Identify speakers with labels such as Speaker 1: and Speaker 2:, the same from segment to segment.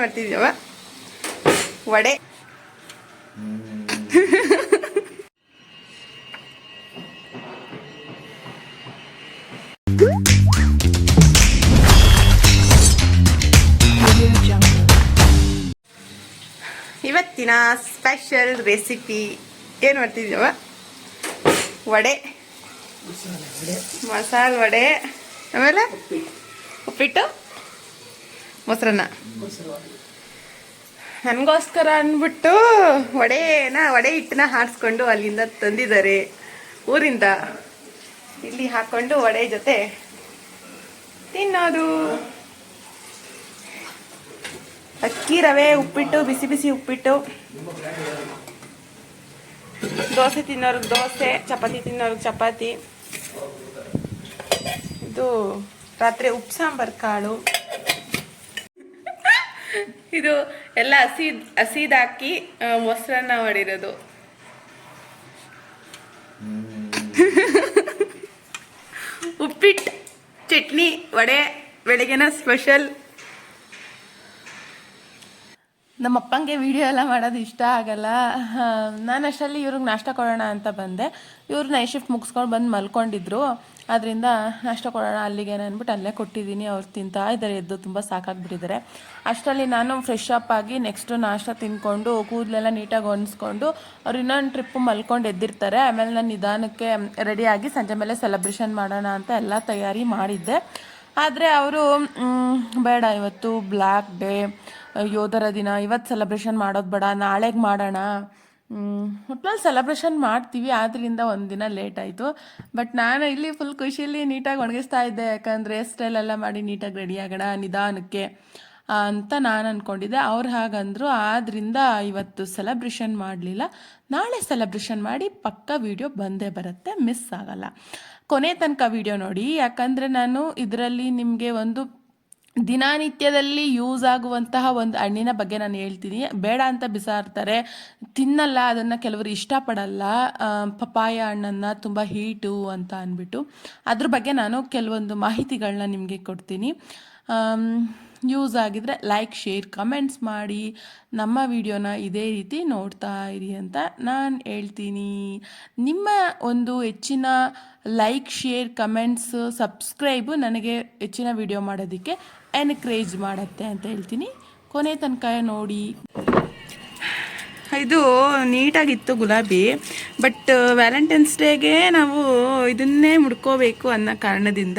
Speaker 1: ಮಾಡ್ತಿದ್ಯವ? ವಡೆ. ಇವತ್ತಿನ special recipe ಏನು ಮಾಡ್ತಿದ್ಯವ? ವಡೆ, ಮಸಾಲೆ ವಡೆ, ಆಮೇಲೆ ಉಪ್ಪಿಟ್ಟು, ಮೊಸರನ್ನ. ನನಗೋಸ್ಕರ ಅಂದ್ಬಿಟ್ಟು ವಡೆ ಹಿಟ್ಟನ್ನ ಹಾರಿಸ್ಕೊಂಡು ಅಲ್ಲಿಂದ ತಂದಿದ್ದಾರೆ ಊರಿಂದ. ಇಲ್ಲಿ ಹಾಕೊಂಡು ವಡೆ ಜೊತೆ ತಿನ್ನೋದು. ಅಕ್ಕಿ ರವೆ ಉಪ್ಪಿಟ್ಟು, ಬಿಸಿ ಬಿಸಿ ಉಪ್ಪಿಟ್ಟು. ದೋಸೆ ತಿನ್ನೋರ್ಗೆ ದೋಸೆ, ಚಪಾತಿ ತಿನ್ನೋರ್ಗೆ ಚಪಾತಿ. ಇದು ರಾತ್ರಿ ಉಪ್ಪು ಸಾಂಬಾರು ಕಾಳು. ಇದು ಎಲ್ಲ ಹಸಿದಾಕಿ ಮೊಸರನ್ನ ಮಾಡಿರೋದು. ಉಪ್ಪಿಟ್ಟು, ಚಟ್ನಿ, ವಡೆ ಬೆಳಗ್ಗೆನ ಸ್ಪೆಷಲ್. ನಮ್ಮ ಅಪ್ಪಂಗೆ ವಿಡಿಯೋ ಎಲ್ಲ ಮಾಡೋದು ಇಷ್ಟ ಆಗಲ್ಲ. ನಾನು ಅಷ್ಟರಲ್ಲಿ ಇವ್ರಿಗೆ ನಾಷ್ಟ ಕೊಡೋಣ ಅಂತ ಬಂದೆ. ಇವ್ರು ನೈಟ್ ಶಿಫ್ಟ್ ಮುಗಿಸ್ಕೊಂಡು ಬಂದು ಮಲ್ಕೊಂಡಿದ್ರು. ಅದರಿಂದ ನಾಷ್ಟ ಕೊಡೋಣ ಅಲ್ಲಿಗೆ ಅಂದ್ಬಿಟ್ಟು ಅಲ್ಲೇ ಕೊಟ್ಟಿದ್ದೀನಿ. ಅವ್ರು ತಿಂತಾ ಇದ್ದಾರೆ, ಎದ್ದು ತುಂಬ ಸಾಕಾಗಿಬಿಟ್ಟಿದ್ದಾರೆ. ಅಷ್ಟರಲ್ಲಿ ನಾನು ಫ್ರೆಶ್ ಅಪ್ ಆಗಿ ನೆಕ್ಸ್ಟು ನಾಷ್ಟ ತಿಂದ್ಕೊಂಡು ಕೂದಲೆಲ್ಲ ನೀಟಾಗಿ ಒಣಸ್ಕೊಂಡು ಅವ್ರು ಇನ್ನೊಂದು ಟ್ರಿಪ್ಪು ಮಲ್ಕೊಂಡು ಎದ್ದಿರ್ತಾರೆ. ಆಮೇಲೆ ನಾನು ನಿಧಾನಕ್ಕೆ ರೆಡಿಯಾಗಿ ಸಂಜೆ ಮೇಲೆ ಸೆಲೆಬ್ರೇಷನ್ ಮಾಡೋಣ ಅಂತ ಎಲ್ಲ ತಯಾರಿ ಮಾಡಿದ್ದೆ. ಆದರೆ ಅವರು ಬೇಡ, ಇವತ್ತು ಬ್ಲ್ಯಾಕ್ ಡೇ, ಯೋಧರ ದಿನ, ಇವತ್ತು ಸೆಲೆಬ್ರೇಷನ್ ಮಾಡೋದು ಬೇಡ, ನಾಳೆಗೆ ಮಾಡೋಣ. ಒಟ್ನಲ್ಲಿ ಸೆಲೆಬ್ರೇಷನ್ ಮಾಡ್ತೀವಿ, ಆದ್ದರಿಂದ ಒಂದಿನ ಲೇಟ್ ಆಯಿತು. ಬಟ್ ನಾನು ಇಲ್ಲಿ ಫುಲ್ ಖುಷಿಯಲ್ಲಿ ನೀಟಾಗಿ ಒಣಗಿಸ್ತಾ ಇದ್ದೆ. ಯಾಕಂದರೆ ಸ್ಟೈಲೆಲ್ಲ ಮಾಡಿ ನೀಟಾಗಿ ರೆಡಿ ಆಗೋಣ ನಿಧಾನಕ್ಕೆ ಅಂತ ನಾನು ಅಂದ್ಕೊಂಡಿದ್ದೆ. ಅವ್ರು ಹಾಗಂದರು. ಆದ್ದರಿಂದ ಇವತ್ತು ಸೆಲೆಬ್ರೇಷನ್ ಮಾಡಲಿಲ್ಲ. ನಾಳೆ ಸೆಲೆಬ್ರೇಷನ್ ಮಾಡಿ ಪಕ್ಕ ವಿಡಿಯೋ ಬಂದೇ ಬರುತ್ತೆ, ಮಿಸ್ ಆಗಲ್ಲ. ಕೊನೆ ತನಕ ವಿಡಿಯೋ ನೋಡಿ. ಯಾಕಂದರೆ ನಾನು ಇದರಲ್ಲಿ ನಿಮಗೆ ಒಂದು ದಿನನಿತ್ಯದಲ್ಲಿ ಯೂಸ್ ಆಗುವಂತಹ ಒಂದು ಹಣ್ಣಿನ ಬಗ್ಗೆ ನಾನು ಹೇಳ್ತೀನಿ. ಬೇಡ ಅಂತ ಬಿಸಾಡ್ತಾರೆ, ತಿನ್ನಲ್ಲ, ಅದನ್ನು ಕೆಲವರು ಇಷ್ಟಪಡಲ್ಲ. ಪಪಾಯ ಹಣ್ಣನ್ನು ತುಂಬ ಹೀಟು ಅಂತ ಅಂದ್ಬಿಟ್ಟು ಅದ್ರ ಬಗ್ಗೆ ನಾನು ಕೆಲವೊಂದು ಮಾಹಿತಿಗಳನ್ನ ನಿಮಗೆ ಕೊಡ್ತೀನಿ. ಯೂಸ್ ಆಗಿದ್ರೆ ಲೈಕ್, ಶೇರ್, ಕಮೆಂಟ್ಸ್ ಮಾಡಿ ನಮ್ಮ ವಿಡಿಯೋನ ಇದೇ ರೀತಿ ನೋಡ್ತಾ ಇರಿ ಅಂತ ನಾನು ಹೇಳ್ತೀನಿ. ನಿಮ್ಮ ಒಂದು ಹೆಚ್ಚಿನ ಲೈಕ್, ಶೇರ್, ಕಮೆಂಟ್ಸ್, ಸಬ್ಸ್ಕ್ರೈಬು ನನಗೆ ಹೆಚ್ಚಿನ ವಿಡಿಯೋ ಮಾಡೋದಕ್ಕೆ ಎನ್ಕರೇಜ್ ಮಾಡುತ್ತೆ ಅಂತ ಹೇಳ್ತೀನಿ. ಕೊನೆ ತನಕ ನೋಡಿ. ಇದು ನೀಟಾಗಿತ್ತು ಗುಲಾಬಿ. ಬಟ್ ವ್ಯಾಲೆಂಟೈನ್ಸ್ ಡೇಗೆ ನಾವು ಇದನ್ನೇ ಮುಡ್ಕೋಬೇಕು ಅನ್ನೋ ಕಾರಣದಿಂದ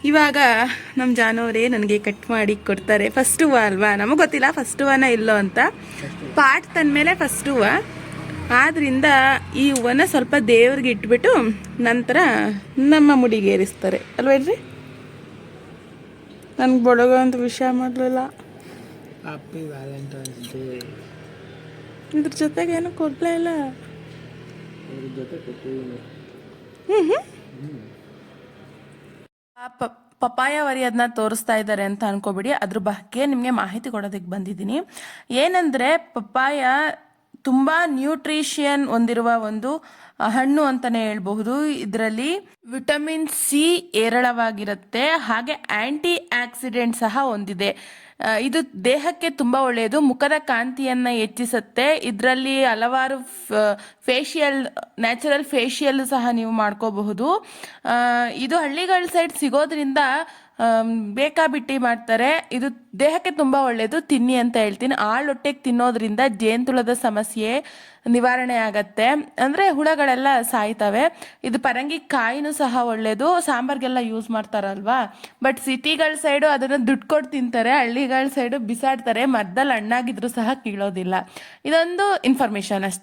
Speaker 1: ಇವಾಗ ನಮ್ಮ ಜಾನವರೇ ನನಗೆ ಕಟ್ ಮಾಡಿ ಕೊಡ್ತಾರೆ. ಫಸ್ಟ್ ಹೂವು ಅಲ್ವಾ, ನಮಗೆ ಗೊತ್ತಿಲ್ಲ ಫಸ್ಟ್ ಹೂವನ ಇಲ್ಲೋ ಅಂತ. ಪಾಟ್ ತಂದಮೇಲೆ ಫಸ್ಟ್ ಹೂವು. ಆದ್ದರಿಂದ ಈ ಹೂವನ್ನ ಸ್ವಲ್ಪ ದೇವ್ರಿಗೆ ಇಟ್ಬಿಟ್ಟು ನಂತರ ನಮ್ಮ ಮುಡಿಗೆ ಏರಿಸ್ತಾರೆ ಅಲ್ವೇನ್ರಿ? ನನಗೆ ಬಡಗೋ ಅಂತ ವಿಷಯ ಮಾಡಲಿಲ್ಲ. ಇದ್ರ ಜೊತೆಗೆ ಏನು ಕೊಡಲೇ ಇಲ್ಲ. ಪಪಾಯ ವರಿ ಅದನ್ನ ತೋರಿಸ್ತಾ ಇದ್ದಾರೆ ಅಂತ ಅನ್ಕೋಬಿಡಿ. ಅದ್ರ ಬಗ್ಗೆ ನಿಮಗೆ ಮಾಹಿತಿ ಕೊಡೋದಕ್ಕೆ ಬಂದಿದ್ದೀನಿ. ಏನಂದರೆ ಪಪಾಯ ತುಂಬ ನ್ಯೂಟ್ರಿಷಿಯನ್ ಹೊಂದಿರುವ ಒಂದು ಹಣ್ಣು ಅಂತಲೇ ಹೇಳ್ಬಹುದು. ಇದರಲ್ಲಿ ವಿಟಮಿನ್ ಸಿ ಹೇರಳವಾಗಿರುತ್ತೆ, ಹಾಗೆ ಆ್ಯಂಟಿ ಆಕ್ಸಿಡೆಂಟ್ ಸಹ ಹೊಂದಿದೆ. ಇದು ದೇಹಕ್ಕೆ ತುಂಬ ಒಳ್ಳೆಯದು, ಮುಖದ ಕಾಂತಿಯನ್ನು ಹೆಚ್ಚಿಸುತ್ತೆ. ಇದರಲ್ಲಿ ಹಲವಾರು ನ್ಯಾಚುರಲ್ ಫೇಶಿಯಲ್ ಸಹ ನೀವು ಮಾಡ್ಕೋಬಹುದು. ಇದು ಹಳ್ಳಿಗಳ ಸೈಡ್ ಸಿಗೋದ್ರಿಂದ ಬೇಕಾಬಿಟ್ಟಿ ಮಾಡ್ತಾರೆ. ಇದು ದೇಹಕ್ಕೆ ತುಂಬ ಒಳ್ಳೆಯದು, ತಿನ್ನಿ ಅಂತ ಹೇಳ್ತೀನಿ. ಆಳೊಟ್ಟೆಗೆ ತಿನ್ನೋದ್ರಿಂದ ಜೇನುತುಳದ ಸಮಸ್ಯೆ ನಿವಾರಣೆ ಆಗತ್ತೆ, ಅಂದರೆ ಹುಳಗಳೆಲ್ಲ ಸಾಯ್ತವೆ. ಇದು ಪರಂಗಿ ಕಾಯಿನೂ ಸಹ ಒಳ್ಳೆಯದು, ಸಾಂಬಾರ್ಗೆಲ್ಲ ಯೂಸ್ ಮಾಡ್ತಾರಲ್ವಾ. ಬಟ್ ಸಿಟಿಗಳ ಸೈಡು ಅದನ್ನು ದುಡ್ಡು ಕೊಟ್ಟು ತಿಂತಾರೆ, ಹಳ್ಳಿಗಳ ಸೈಡು ಬಿಸಾಡ್ತಾರೆ, ಮರದಲ್ಲಿ ಹಣ್ಣಾಗಿದ್ರು ಸಹ ಕೀಳೋದಿಲ್ಲ. ಇದೊಂದು ಇನ್ಫಾರ್ಮೇಷನ್ ಅಷ್ಟೇ.